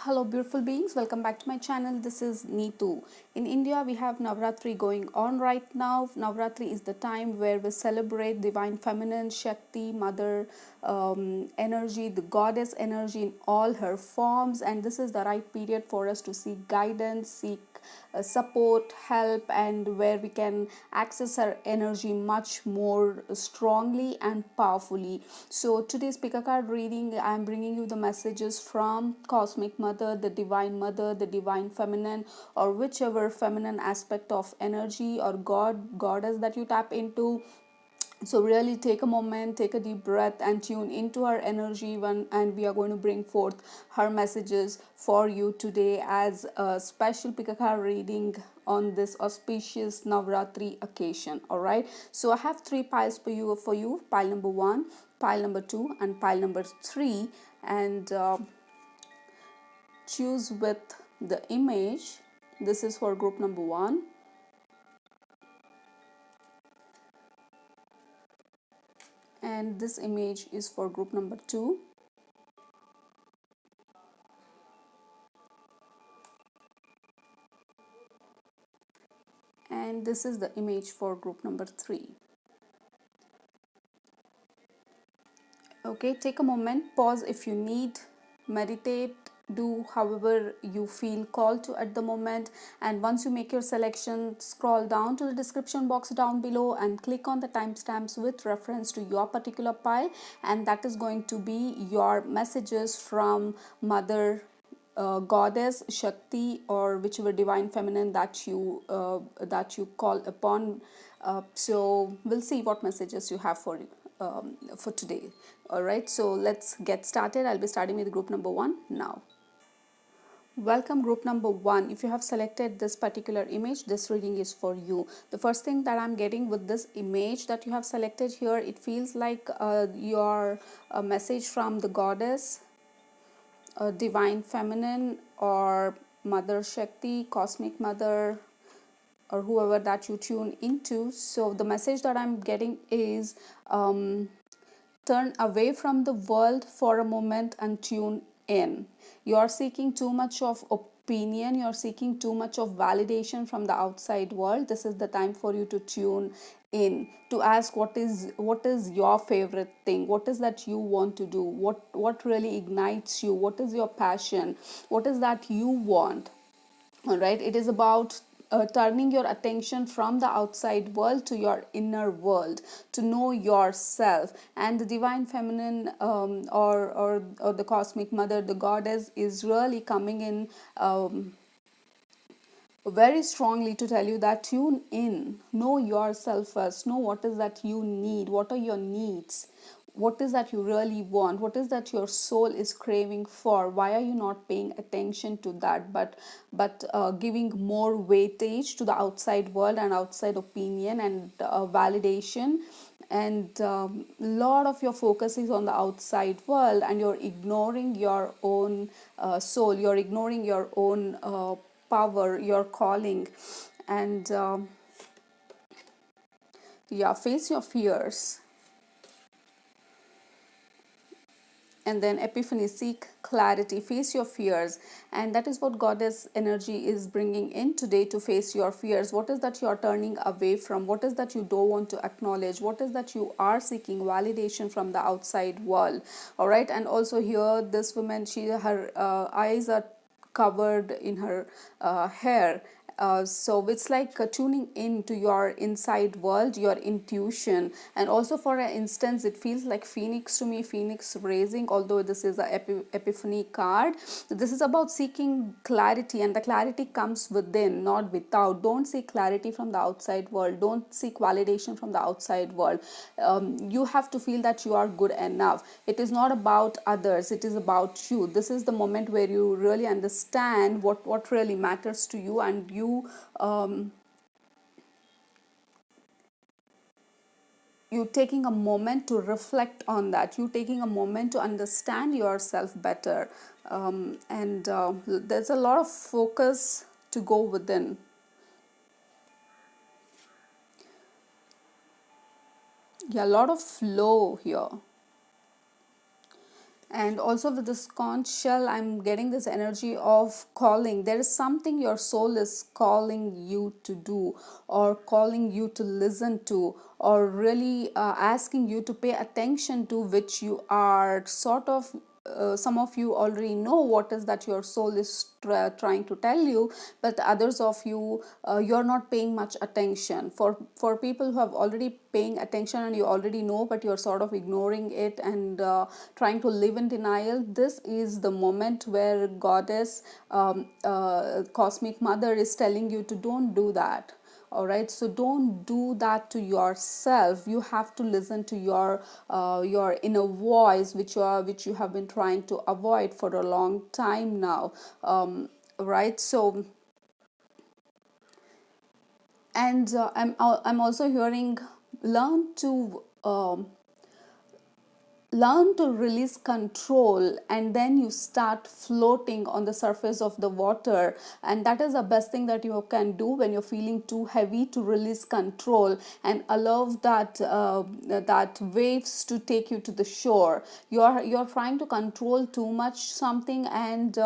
Hello beautiful beings, welcome back to my channel. This is Neethu. In India we have Navaratri going on right now. Navaratri is the time where we celebrate divine feminine Shakti, mother energy, the goddess energy in all her forms, and this is the right period for us to seek guidance, seek support, help, and where we can access our energy much more strongly and powerfully. So today's pick a card reading, I am bringing you the messages from Cosmic Mother, the Divine Feminine, or whichever feminine aspect of energy or goddess that you tap into. So really take a moment, take a deep breath and tune into her energy and we are going to bring forth her messages for you today as a special pick a card reading on this auspicious Navaratri occasion. All right, so I have three piles for you, pile number 1, pile number 2 and pile number 3, and choose with the image. This is for group number 1, and this image is for group number 2, and this is the image for group number 3. Okay, take a moment, pause if you need, meditate, do however you feel called to at the moment, and once you make your selection, scroll down to the description box down below and click on the timestamps with reference to your particular pile, and that is going to be your messages from Mother Goddess Shakti, or whichever divine feminine that you call upon. So we'll see what messages you have for today. All right, so let's get started. I'll be starting with group number 1 now. Welcome group number 1. If you have selected this particular image, this reading is for you. The first thing that I'm getting with this image that you have selected here, it feels like your message from the goddess, divine feminine, or Mother Shakti, cosmic mother, or whoever that you tune into. So the message that I'm getting is turn away from the world for a moment and tune in. You're seeking too much of opinion, you're seeking too much of validation from the outside world. This is the time for you to tune in, to ask what is your favorite thing, what is that you want to do, what really ignites you, what is your passion, what is that you want. All right, it is about turning your attention from the outside world to your inner world, to know yourself. And the divine feminine, or the cosmic mother, the goddess, is really coming in very strongly to tell you that tune in, know yourself first, know what is that you need, what are your needs, what is that you really want, what is that your soul is craving for. Why are you not paying attention to that, but giving more weightage to the outside world and outside opinion and validation, and lot of your focus is on the outside world, and you're ignoring your own soul, you're ignoring your own power, your calling. And yeah, face your fears. And then epiphany, seek clarity, face your fears. And that is what goddess energy is bringing in today, to face your fears. What is that you are turning away from, what is that you don't want to acknowledge, what is that you are seeking validation from the outside world. All right, and also here this woman, her eyes are covered in her hair. So it's like tuning into your inside world, your intuition. And also for an instance, it feels like phoenix to me, phoenix raising, although this is a epiphany card. This is about seeking clarity, and the clarity comes within, not without. Don't seek clarity from the outside world, don't seek validation from the outside world. You have to feel that you are good enough. It is not about others, it is about you. This is the moment where you really understand what really matters to you, and you taking a moment to reflect on that, you taking a moment to understand yourself better. And there's a lot of focus to go within. Yeah, a lot of flow here. And also with this conch shell, I'm getting this energy of calling. There is something your soul is calling you to do, or calling you to listen to, or really asking you to pay attention to, which you are sort of some of you already know what is that your soul is trying to tell you, but others of you, you're not paying much attention. For people who have already paying attention and you already know, but you're sort of ignoring it and trying to live in denial, this is the moment where goddess, cosmic mother, is telling you to don't do that. All right, so don't do that to yourself. You have to listen to your inner voice, which you have been trying to avoid for a long time now. Right, so, and I'm also hearing, learn to learn to release control, and then you start floating on the surface of the water. And that is the best thing that you can do when you're feeling too heavy, to release control and allow that waves to take you to the shore. You're trying to control too much something, and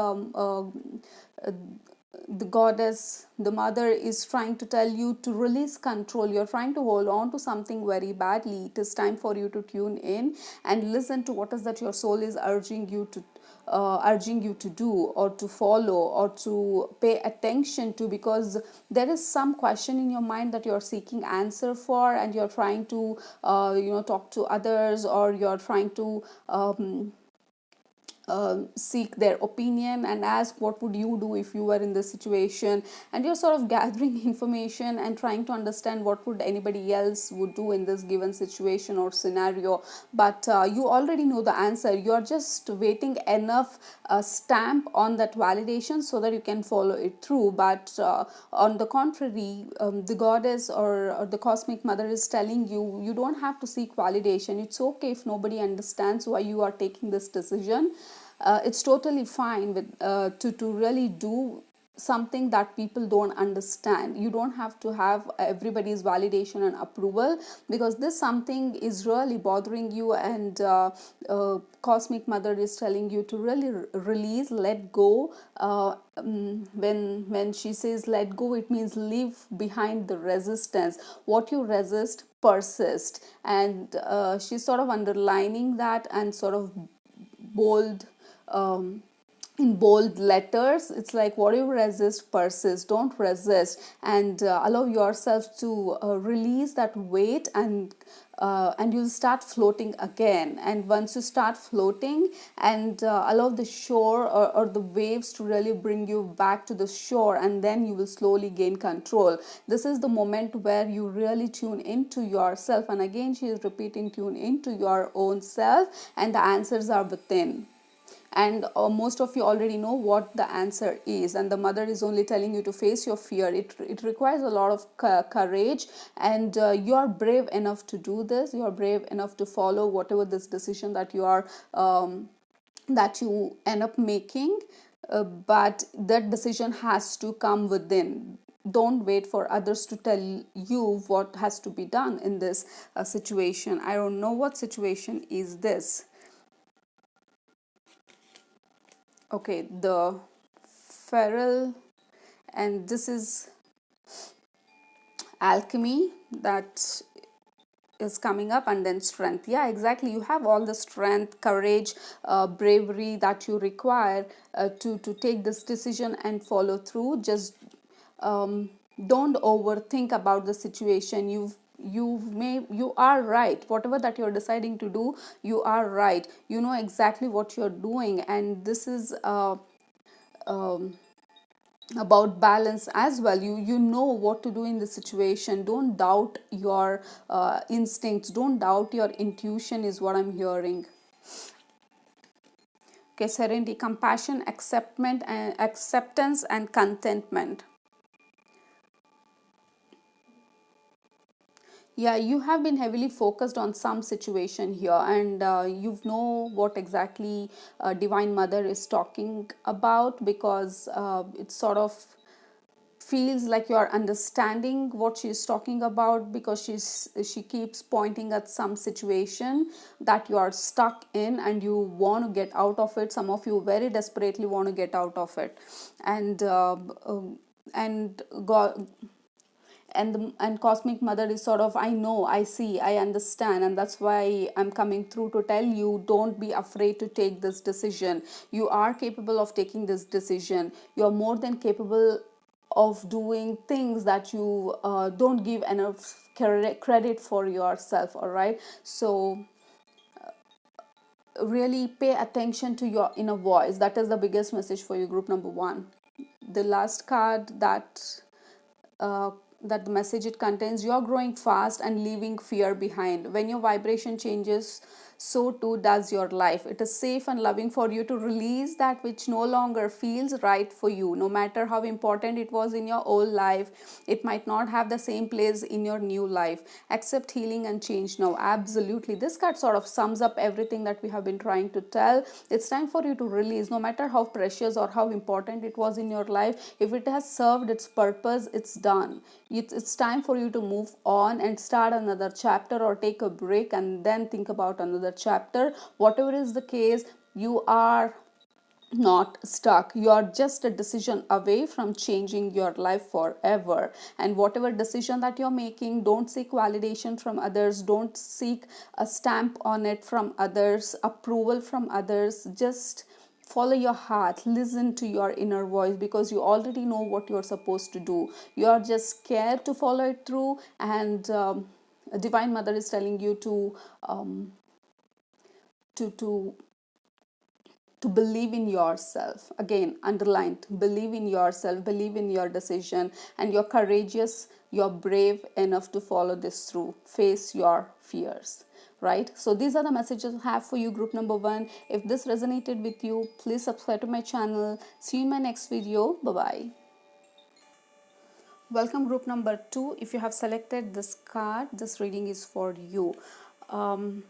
the goddess, the mother, is trying to tell you to release control. You're trying to hold on to something very badly. It is time for you to tune in and listen to what is that your soul is urging you to do, or to follow, or to pay attention to, because there is some question in your mind that you're seeking answer for, and you're trying to talk to others, or you're trying to seek their opinion and ask what would you do if you were in this situation. And you're sort of gathering information and trying to understand what would anybody else would do in this given situation or scenario. But you already know the answer. You're just waiting enough stamp on that validation so that you can follow it through. But on the contrary, the goddess, or the cosmic mother, is telling you, you don't have to seek validation. It's okay if nobody understands why you are taking this decision. It's totally fine with to really do something that people don't understand. You don't have to have everybody's validation and approval, because this something is really bothering you, and cosmic mother is telling you to really release, let go. When she says let go, it means leave behind the resistance. What you resist persist, and she's sort of underlining that, and sort of bold, um, in bold letters. It's like, what you resist persists. Don't resist, and allow yourself to release that weight, and you'll start floating again. And once you start floating, and allow the shore, or the waves, to really bring you back to the shore, and then you will slowly gain control. This is the moment where you really tune into yourself. And again, she is repeating, tune into your own self, and the answers are within. And most of you already know what the answer is, and the mother is only telling you to face your fear. It requires a lot of courage, and you are brave enough to do this. You are brave enough to follow whatever this decision that you are that you end up making, but that decision has to come within. Don't wait for others to tell you what has to be done in this situation. I don't know what situation is this. Okay, the feral, and this is alchemy that is coming up, and then strength. Yeah, exactly, you have all the strength, courage, bravery that you require to take this decision and follow through. Just um, don't overthink about the situation. You are right. Whatever that you're deciding to do, you are right. You know exactly what you're doing, and this is um, about balance as well. You know what to do in the situation. Don't doubt your instincts. Don't doubt your intuition, is what I'm hearing. Okay, serenity, compassion, acceptance and contentment. Yeah, you have been heavily focused on some situation here, and you know what exactly Divine Mother is talking about, because it's sort of feels like you are understanding what she's talking about, because she keeps pointing at some situation that you are stuck in and you want to get out of it. Some of you very desperately want to get out of it. And and God, and cosmic mother is sort of, I know, I see, I understand, and that's why I'm coming through to tell you, don't be afraid to take this decision. You are capable of taking this decision. You're more than capable of doing things that you don't give enough credit for yourself. All right, so really pay attention to your inner voice. That is the biggest message for you, group number one. The last card uh, that the message it contains, you're growing fast and leaving fear behind. When your vibration changes, so too does your life. It is safe and loving for you to release that which no longer feels right for you. No matter how important it was in your old life, it might not have the same place in your new life. Accept healing and change now. Absolutely, this card sort of sums up everything that we have been trying to tell. It's time for you to release. No matter how precious or how important it was in your life, if it has served its purpose, it's done. It's time for you to move on and start another chapter, or take a break and then think about another chapter. Whatever is the case, you are not stuck. You are just a decision away from changing your life forever. And whatever decision that you're making, don't seek validation from others, don't seek a stamp on it from others, approval from others. Just follow your heart, listen to your inner voice, because you already know what you're supposed to do. You are just scared to follow it through. And divine mother is telling you to to believe in yourself. Again, underlined, believe in yourself, believe in your decision, and you're courageous, you're brave enough to follow this through. Face your fears. Right, so these are the messages I have for you, group number one. If this resonated with you, please subscribe to my channel. See you in my next video. Bye bye. Welcome, group number two. If you have selected this card, this reading is for you. um,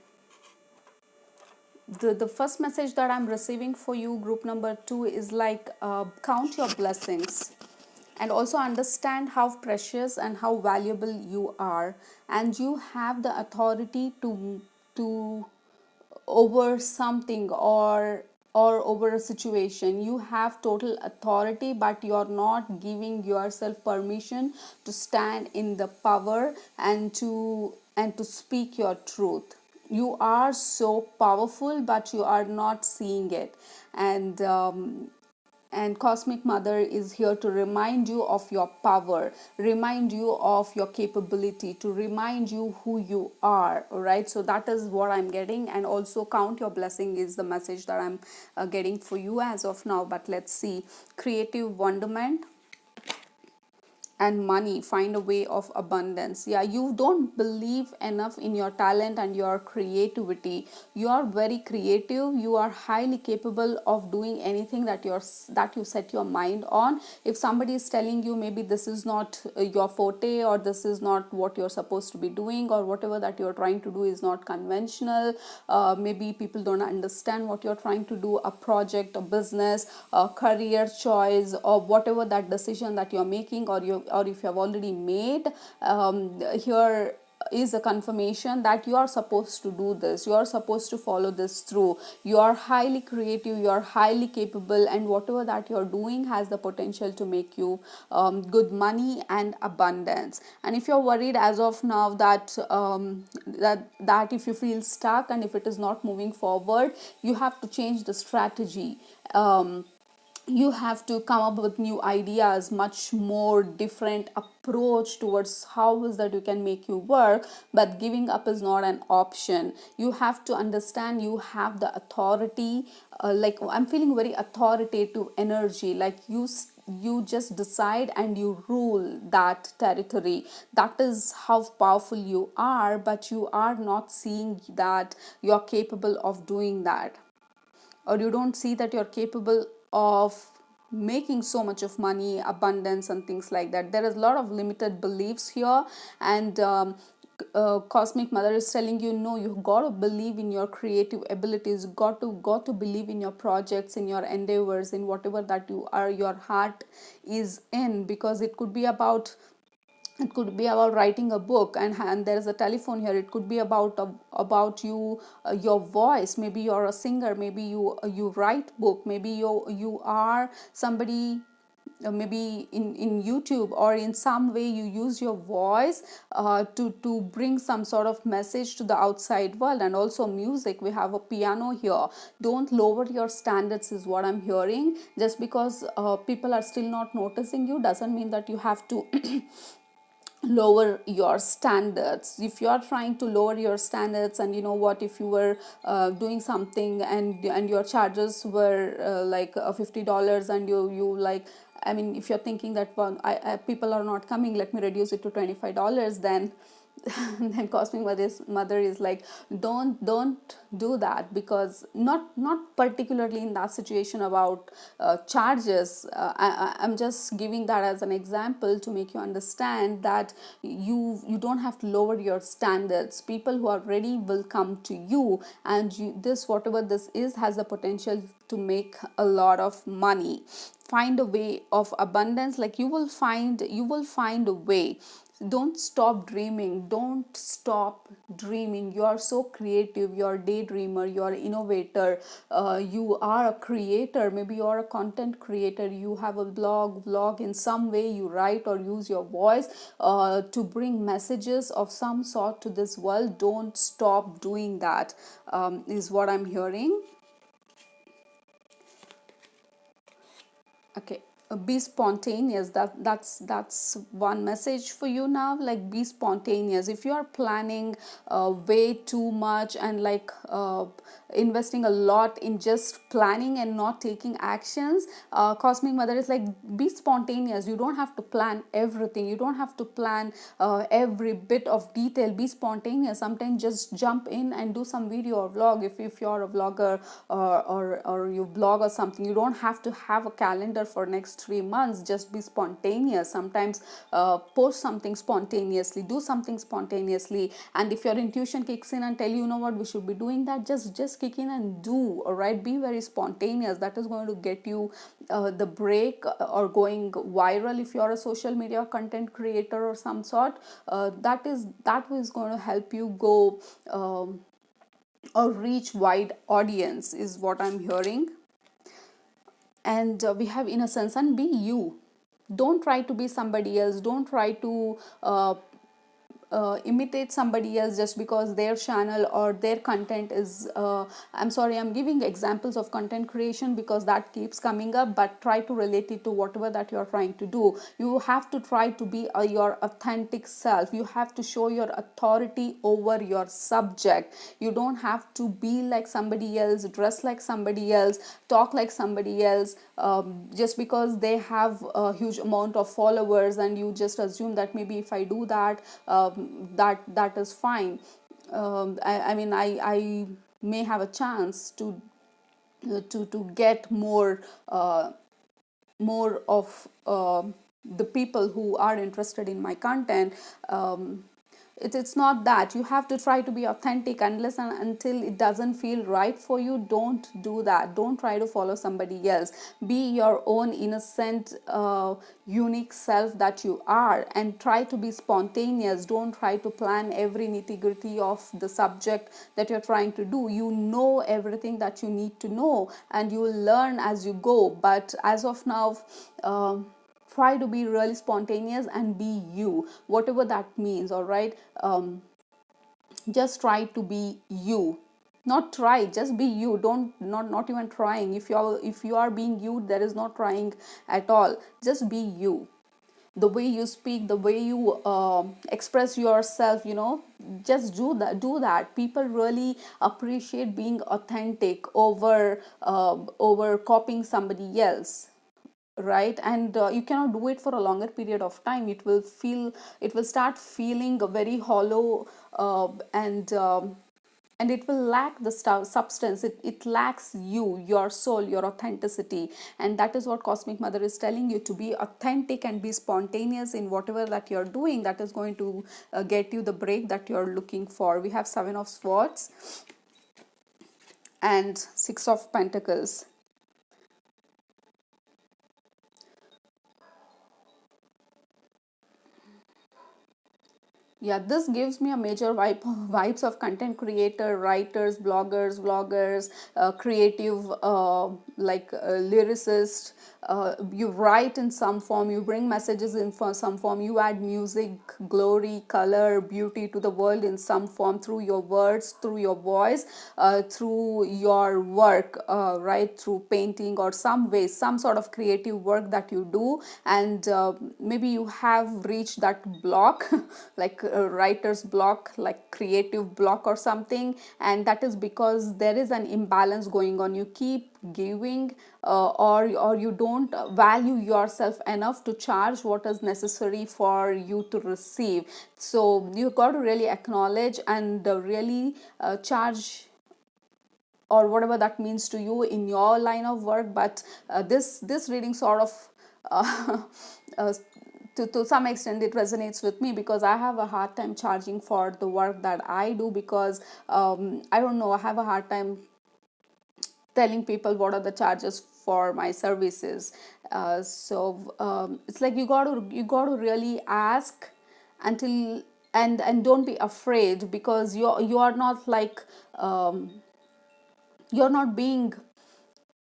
the first message that I'm receiving for you, group number two, is like, count your blessings and also understand how precious and how valuable you are, and you have the authority to over something, or over a situation. You have total authority, but you're not giving yourself permission to stand in the power and to speak your truth. You are so powerful, but you are not seeing it. And cosmic mother is here to remind you of your power, remind you of your capability, to remind you who you are. All right, so that is what I'm getting. And also, count your blessing is the message that I'm getting for you as of now. But let's see. Creative wonderment and money, find a way of abundance. Yeah, you don't believe enough in your talent and your creativity. You are very creative, you are highly capable of doing anything that you set your mind on. If somebody is telling you maybe this is not your forte, or this is not what you're supposed to be doing, or whatever that you're trying to do is not conventional, maybe people don't understand what you're trying to do, a project, a business, a career choice, or whatever that decision that you're making, or if you have already made, here is a confirmation that you are supposed to do this, you are supposed to follow this through. You are highly creative, you are highly capable, and whatever that you're doing has the potential to make you good money and abundance. And if you're worried as of now that if you feel stuck and if it is not moving forward, you have to change the strategy. You have to come up with new ideas, much more different approach towards how is that you can make you work. But giving up is not an option. You have to understand you have the authority. Like, I'm feeling very authoritative energy, like you just decide and you rule that territory. That is how powerful you are, but you are not seeing that you're capable of doing that, or you don't see that you're capable of making so much of money, abundance, and things like that. There is a lot of limited beliefs here. And cosmic mother is telling you, no, you got to believe in your creative abilities, got to believe in your projects, in your endeavors, in whatever that you are, your heart is in, because it could be about writing a book, and there is a telephone here. It could be about you, your voice. Maybe you're a singer, maybe you write book, maybe you are somebody, maybe in YouTube, or in some way you use your voice to bring some sort of message to the outside world. And also music, we have a piano here. Don't lower your standards is what I'm hearing. Just because people are still not noticing you doesn't mean that you have to lower your standards. If you are trying to lower your standards, and you know what, if you were doing something, and your charges were like $50, and you like, I mean, if you're thinking that, well, people are not coming, let me reduce it to $25, then then cosmic mother is like, don't do that. Because not particularly in that situation about charges. I'm just giving that as an example to make you understand that you don't have to lower your standards. People who are ready will come to you, and this, whatever this is, has the potential to make a lot of money. Find a way of abundance. Like, you will find a way. Don't stop dreaming. Don't stop dreaming. You are so creative. You're a daydreamer, you're an innovator, you are a creator. Maybe you're a content creator, you have a vlog, in some way you write or use your voice to bring messages of some sort to this world. Don't stop doing that, is what I'm hearing. Okay. Be spontaneous. That's one message for you now. Like, be spontaneous. If you are planning way too much, and like investing a lot in just planning and not taking actions, cosmic mother is like, be spontaneous. You don't have to plan everything, you don't have to plan every bit of detail. Be spontaneous. Sometimes just jump in and do some video or vlog. If you're a vlogger, or you blog or something, you don't have to have a calendar for next 3 months. Just be spontaneous. Sometimes post something spontaneously, do something spontaneously. And if your intuition kicks in and tell you, you know what, we should be doing that, just kick in and do. All right, be very spontaneous. That is going to get you the break, or going viral. If you're a social media content creator or some sort, that is going to help you go or reach wide audience, is what I'm hearing. And we have innocence. And be you. Don't try to be somebody else. Don't try to imitate somebody else just because their channel or their content is I'm sorry, I'm giving examples of content creation because that keeps coming up, but try to relate it to whatever that you're trying to do. You have to try to be your authentic self. You have to show your authority over your subject. You don't have to be like somebody else, dress like somebody else, talk like somebody else, just because they have a huge amount of followers, and you just assume that maybe if I do that, that is fine. I mean, I may have a chance to get more of the people who are interested in my content. It's not that. You have to try to be authentic. Unless and until it doesn't feel right for you, don't do that. Don't try to follow somebody else. Be your own innocent, unique self that you are, and try to be spontaneous. Don't try to plan every nitty gritty of the subject that you're trying to do. You know everything that you need to know, and you will learn as you go. But as of now, try to be really spontaneous and be you, whatever that means. All right, just try to be you. Not try, just be you. Don't, not even trying. If you are being you, there is no trying at all. Just be you. The way you speak, the way you express yourself, just do that. People really appreciate being authentic over copying somebody else, right? And you cannot do it for a longer period of time. It will start feeling very hollow, and and it will lack the substance. It lacks you, your soul, your authenticity. And that is what Cosmic Mother is telling you, to be authentic and be spontaneous in whatever that you're doing. That is going to get you the break that you're looking for. We have Seven of Swords and Six of Pentacles. Yeah, this gives me a major vibes of content creator, writers, bloggers, vloggers, creative, lyricist. You write in some form, you bring messages in for some form, you add music, glory, color, beauty to the world in some form, through your words, through your voice, through your work, right, through painting or some way, some sort of creative work that you do. And maybe you have reached that block like writer's block, like creative block or something, and that is because there is an imbalance going on. You keep giving, or you don't value yourself enough to charge what is necessary for you to receive. So you got to really acknowledge and really charge, or whatever that means to you in your line of work. But this reading sort of uh, to some extent it resonates with me, because I have a hard time charging for the work that I do, because I don't know, I have a hard time telling people what are the charges for my services. It's like you got to really ask until, and don't be afraid, because you are not like, you're not being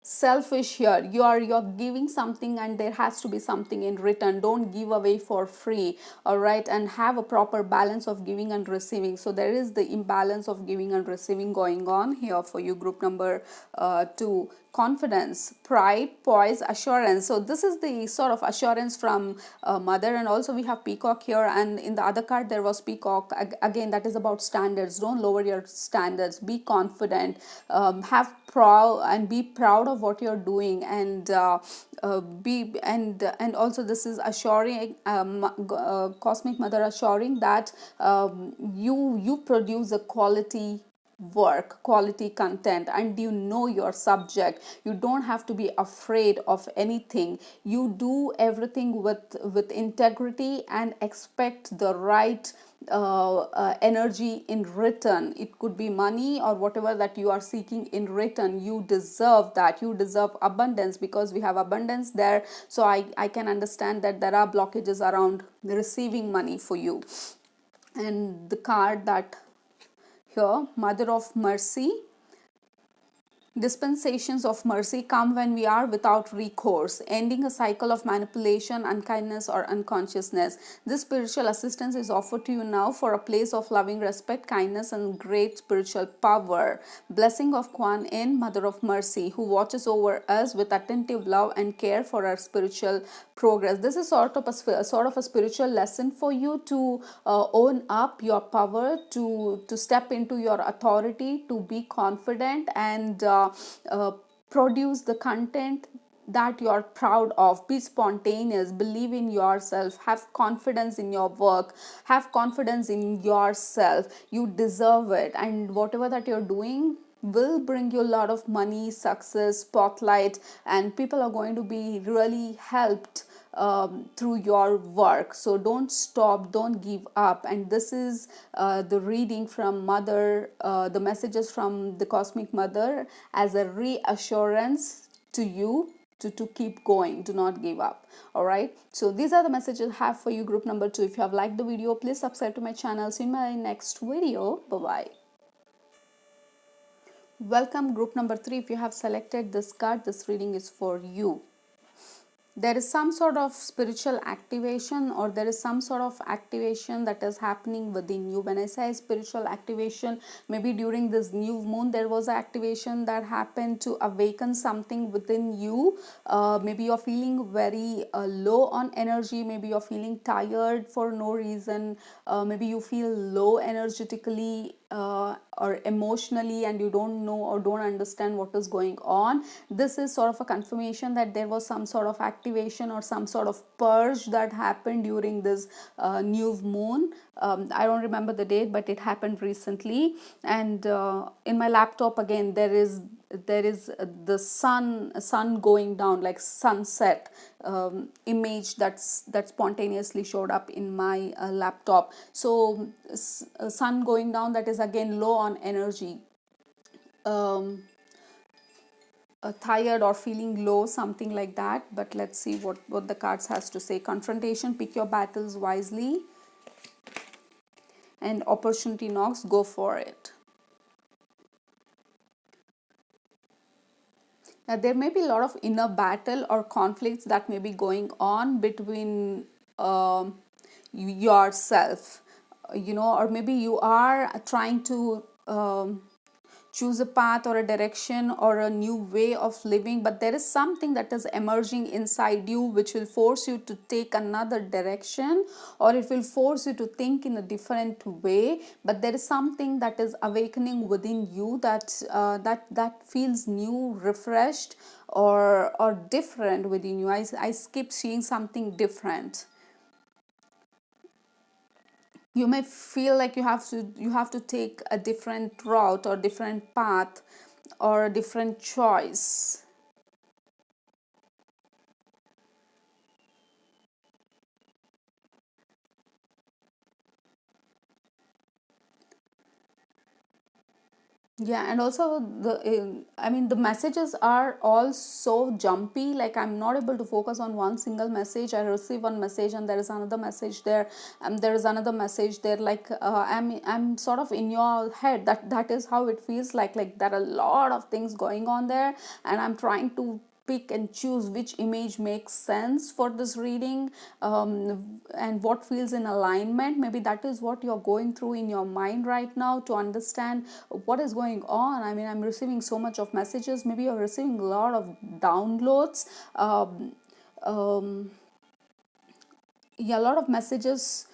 selfish here. You're giving something, and there has to be something in return. Don't give away for free. All right, and have a proper balance of giving and receiving. So there is the imbalance of giving and receiving going on here for you, group number 2. Confidence, pride, poise, assurance. So this is the sort of assurance from mother. And also we have peacock here, and in the other card there was peacock again. That is about standards. Don't lower your standards. Be confident, have proud, and be proud of what you're doing, and be and also this is assuring, Cosmic Mother assuring that you produce a quality work, quality content, and you know your subject. You don't have to be afraid of anything. You do everything with integrity, and expect the right energy in return. It could be money or whatever that you are seeking in return. You deserve that. You deserve abundance, because we have abundance there. So I can understand that there are blockages around receiving money for you. And the card that here, Mother of Mercy. Dispensations of mercy come when we are without recourse, ending a cycle of manipulation, unkindness, or unconsciousness. This spiritual assistance is offered to you now for a place of loving respect, kindness, and great spiritual power. Blessing of Kuan Yin, Mother of Mercy, who watches over us with attentive love and care for our spiritual progress. This is sort of a spiritual lesson for you to own up your power, to step into your authority, to be confident, and produce the content that you're proud of. Be spontaneous, believe in yourself, have confidence in your work, have confidence in yourself. You deserve it, and whatever that you're doing will bring you a lot of money, success, spotlight, and people are going to be really helped through your work. So don't stop, don't give up. And this is the reading from Mother, the messages from the Cosmic Mother, as a reassurance to you to keep going. Do not give up. All right, so these are the messages I have for you, group number 2. If you have liked the video, please subscribe to my channel. See you in my next video. Bye bye. Welcome, group number 3. If you have selected this card, this reading is for you. There is some sort of spiritual activation, or there is some sort of activation that is happening within you. When I say spiritual activation, maybe during this new moon there was an activation that happened to awaken something within you. Maybe you're feeling very low on energy. Maybe you're feeling tired for no reason. Maybe you feel low energetically or emotionally, and you don't know or don't understand what is going on, this is sort of a confirmation that there was some sort of activation or some sort of purge that happened during this new moon. I don't remember the date, but it happened recently. And in my laptop again, there is the sun going down, like sunset image that spontaneously showed up in my laptop. So sun going down, that is again low on energy, tired or feeling low, something like that. But let's see what the cards has to say. Confrontation, pick your battles wisely, and opportunity knocks, go for it. Now, there may be a lot of inner battle or conflicts that may be going on between yourself, or maybe you are trying to choose a path or a direction or a new way of living, but there is something that is emerging inside you which will force you to take another direction, or it will force you to think in a different way. But there is something that is awakening within you that feels new, refreshed, or different within you. I keep seeing something different. You may feel like you have to take a different route or different path or a different choice. Yeah, and also the messages are all so jumpy. Like, I'm not able to focus on one single message. I receive one message and there is another message there, and there is another message there. Like, I'm sort of in your head. That is how it feels like. Like, there are a lot of things going on there, and I'm trying to pick and choose which image makes sense for this reading, and what feels in alignment. Maybe that is what you're going through in your mind right now, to understand what is going on. I mean, I'm receiving so much of messages. Maybe you're receiving a lot of downloads. Yeah, a lot of messages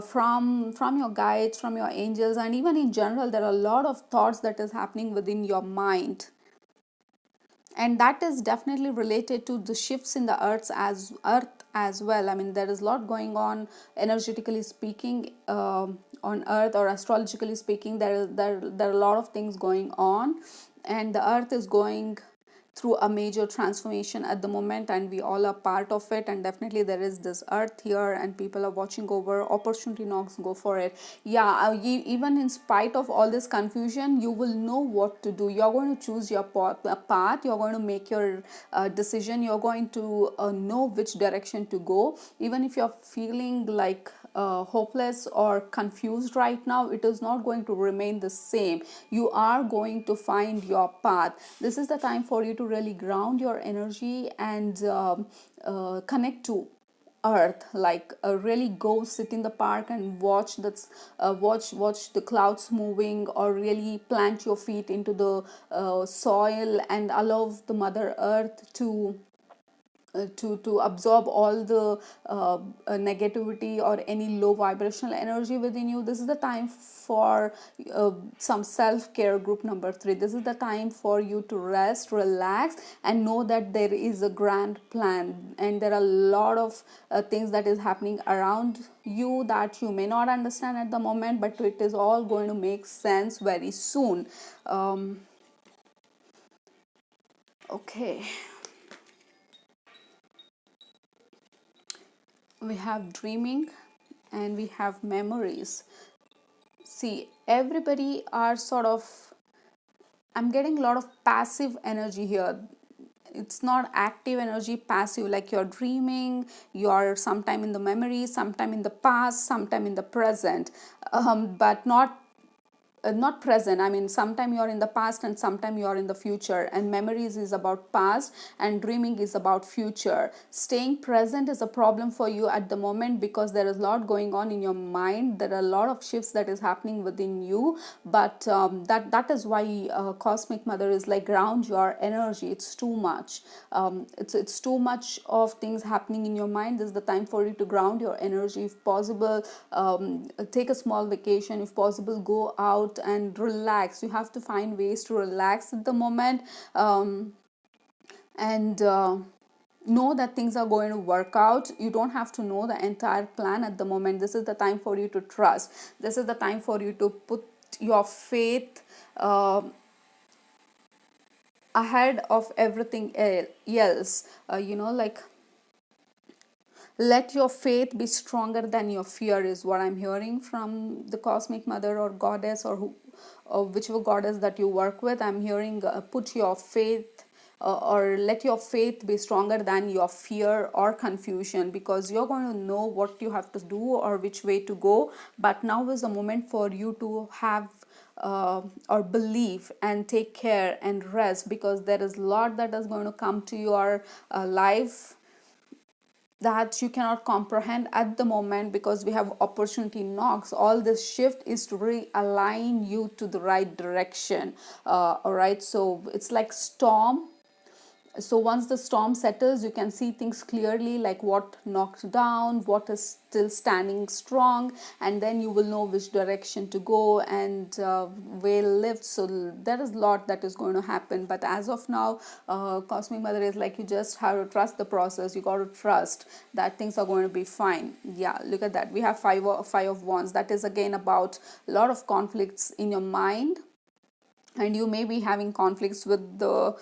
from your guides, from your angels, and even in general there are a lot of thoughts that is happening within your mind. And that is definitely related to the shifts in the earth as well. I mean, there is a lot going on energetically speaking, on earth, or astrologically speaking. There are a lot of things going on, and the earth is going through a major transformation at the moment, and we all are part of it. And definitely there is this earth here, and people are watching over. Opportunity knocks, go for it. Yeah, even in spite of all this confusion, you will know what to do. You're going to choose your path. You're going to make your decision. You're going to know which direction to go. Even if you're feeling like hopeless or confused right now, it is not going to remain the same. You are going to find your path. This is the time for you to really ground your energy and connect to earth. Like, really go sit in the park and watch the clouds moving, or really plant your feet into the soil and allow the mother earth to absorb all the negativity or any low vibrational energy within you. This is the time for some self-care. Group number 3, this is the time for you to rest, relax, and know that there is a grand plan, and there are a lot of things that is happening around you that you may not understand at the moment, but it is all going to make sense very soon. Okay, we have dreaming and we have memories. See, everybody are sort of, I'm getting a lot of passive energy here. It's not active energy, passive. Like, you're dreaming, you're sometime in the memory, sometime in the past, sometime in the present, but not present. I mean, sometime you're in the past and sometime you're in the future. And memories is about past, and dreaming is about future. Staying present is a problem for you at the moment, because there is a lot going on in your mind. There are a lot of shifts that is happening within you. But that is why cosmic mother is like, ground your energy. It's too much. It's too much of things happening in your mind. This is the time for you to ground your energy. If possible, take a small vacation. If possible, go out out and relax. You have to find ways to relax at the moment, and know that things are going to work out. You don't have to know the entire plan at the moment. This is the time for you to trust. This is the time for you to put your faith ahead of everything else. Like, let your faith be stronger than your fear, is what I'm hearing from the cosmic mother or goddess, or whichever goddess that you work with. I'm hearing, put your faith, or let your faith be stronger than your fear or confusion, because you're going to know what you have to do or which way to go. But now is the moment for you to have or believe and take care and rest, because there is a lot that is going to come to your life that you cannot comprehend at the moment, because we have opportunity knocks. All this shift is to realign you to the right direction. All right, so it's like storm. So once the storm settles, you can see things clearly, like what knocked down, what is still standing strong, and then you will know which direction to go and where lift. So there is a lot that is going to happen. But as of now, cosmic mother is like, you just have to trust the process. You got to trust that things are going to be fine. Yeah, look at that. We have five of wands. That is again about a lot of conflicts in your mind, and you may be having conflicts with the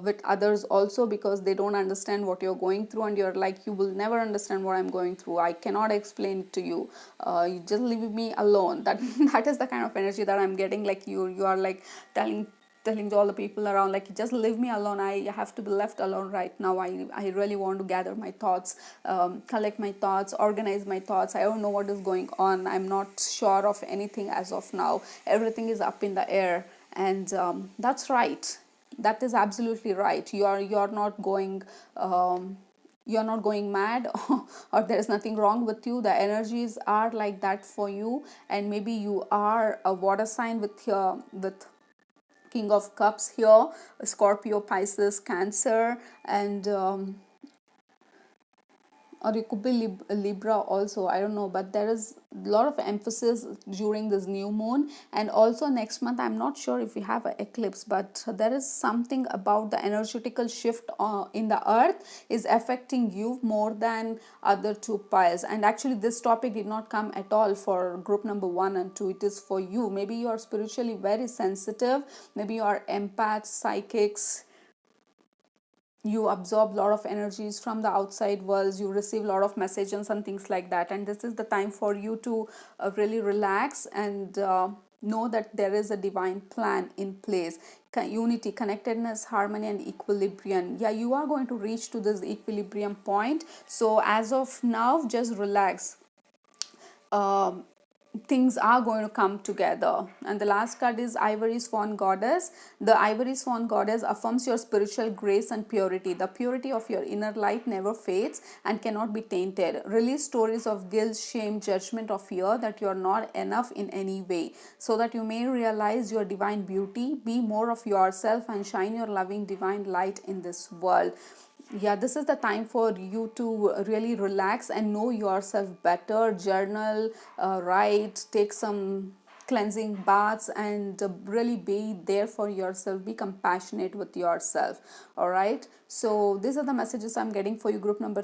with others also, because they don't understand what you're going through, and you're like, you will never understand what I'm going through, I cannot explain it to you, you just leave me alone. That that is the kind of energy that I'm getting. Like, you are like telling to all the people around, like, just leave me alone, I have to be left alone right now. I really want to gather my thoughts, collect my thoughts, organize my thoughts. I don't know what is going on. I'm not sure of anything as of now. Everything is up in the air. And that's right. That is absolutely right. You're not going you're not going mad, or there's nothing wrong with you. The energies are like that for you. And maybe you are a water sign with King of Cups here, Scorpio, Pisces, Cancer, and or it could be Libra also, I don't know. But there is a lot of emphasis during this new moon, and also next month. I'm not sure if we have an eclipse, but there is something about the energetical shift in the earth is affecting you more than other two piles. And actually this topic did not come at all for group number 1 and 2. It is for you. Maybe you are spiritually very sensitive, maybe you are empaths, psychics, you absorb a lot of energies from the outside world, you receive a lot of messages and things like that. And this is the time for you to really relax and know that there is a divine plan in place. Unity, connectedness, harmony, and equilibrium. Yeah, you are going to reach to this equilibrium point. So as of now, just relax. um, Things are going to come together. And the last card is Ivory Swan Goddess. The Ivory Swan Goddess affirms your spiritual grace and purity. The purity of your inner light never fades and cannot be tainted. Release stories of guilt, shame, judgment, or fear that you are not enough in any way, so that you may realize your divine beauty. Be more of yourself and shine your loving divine light in this world. Yeah, this is the time for you to really relax and know yourself better. Journal, write, take some cleansing baths, and really be there for yourself. Be compassionate with yourself. All right, so these are the messages I'm getting for you, group number 3.